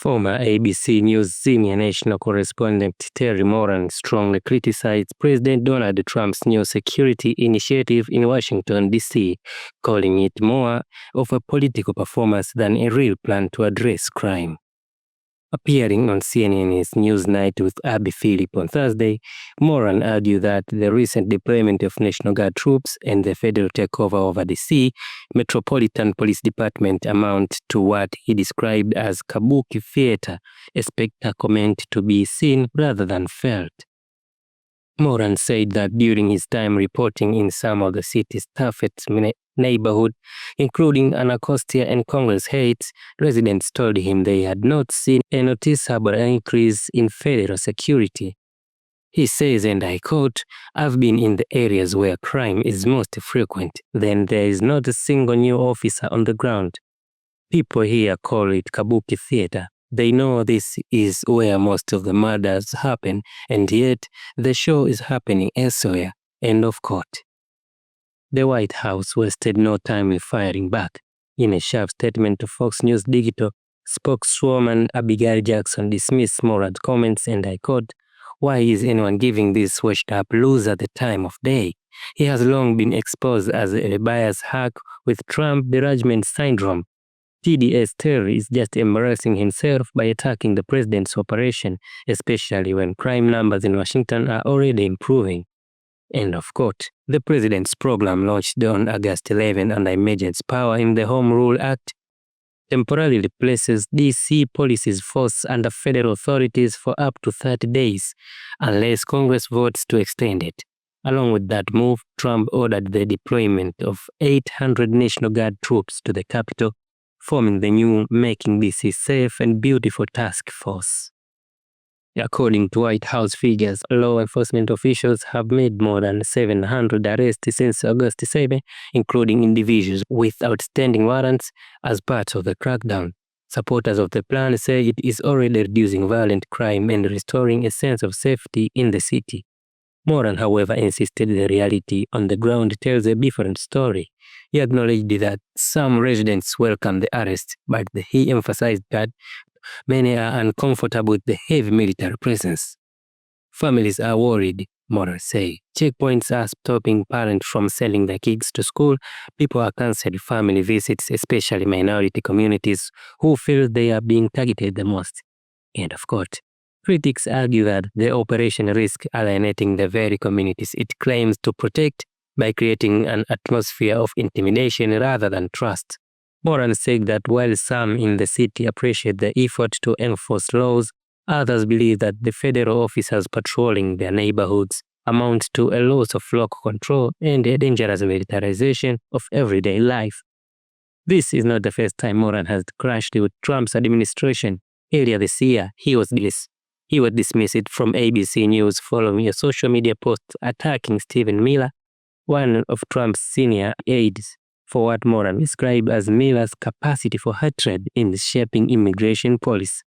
Former ABC News senior national correspondent Terry Moran strongly criticized President Donald Trump's new security initiative in Washington, D.C., calling it more of a political performance than a real plan to address crime. Appearing on CNN's Newsnight with Abby Phillip on Thursday, Moran argued that the recent deployment of National Guard troops and the federal takeover over the D.C. Metropolitan Police Department amount to what he described as Kabuki theater, a spectacle meant to be seen rather than felt. Moran said that during his time reporting in some of the city's toughest neighborhoods, including Anacostia and Congress Heights, residents told him they had not seen a noticeable increase in federal security. He says, and I quote, "I've been in the areas where crime is most frequent. Then there is not a single new officer on the ground. People here call it Kabuki theater. They know this is where most of the murders happen, and yet the show is happening elsewhere." End of quote. The White House wasted no time in firing back. In a sharp statement to Fox News Digital, spokeswoman Abigail Jackson dismissed Moran's comments, and I quote, "Why is anyone giving this washed-up loser the time of day? He has long been exposed as a bias hack with Trump derangement syndrome. TDS Terry is just embarrassing himself by attacking the president's operation, especially when crime numbers in Washington are already improving." End of quote. The president's program, launched on August 11 under emergency power in the Home Rule Act, temporarily places D.C. police's force under federal authorities for up to 30 days, unless Congress votes to extend it. Along with that move, Trump ordered the deployment of 800 National Guard troops to the Capitol, forming the new Making D.C. Safe and Beautiful task force. According to White House figures, law enforcement officials have made more than 700 arrests since August 7, including individuals with outstanding warrants as part of the crackdown. Supporters of the plan say it is already reducing violent crime and restoring a sense of safety in the city. Moran, however, insisted the reality on the ground tells a different story. He acknowledged that some residents welcome the arrest, but he emphasized that many are uncomfortable with the heavy military presence. Families are worried, Moran said. Checkpoints are stopping parents from sending their kids to school. People are canceling family visits, especially minority communities who feel they are being targeted the most. End of quote. Critics argue that the operation risks alienating the very communities it claims to protect by creating an atmosphere of intimidation rather than trust. Moran said that while some in the city appreciate the effort to enforce laws, others believe that the federal officers patrolling their neighborhoods amount to a loss of local control and a dangerous militarization of everyday life. This is not the first time Moran has clashed with Trump's administration. Earlier this year, he was dismissed from ABC News following a social media post attacking Stephen Miller, one of Trump's senior aides, for what Moran described as Miller's capacity for hatred in shaping immigration policy.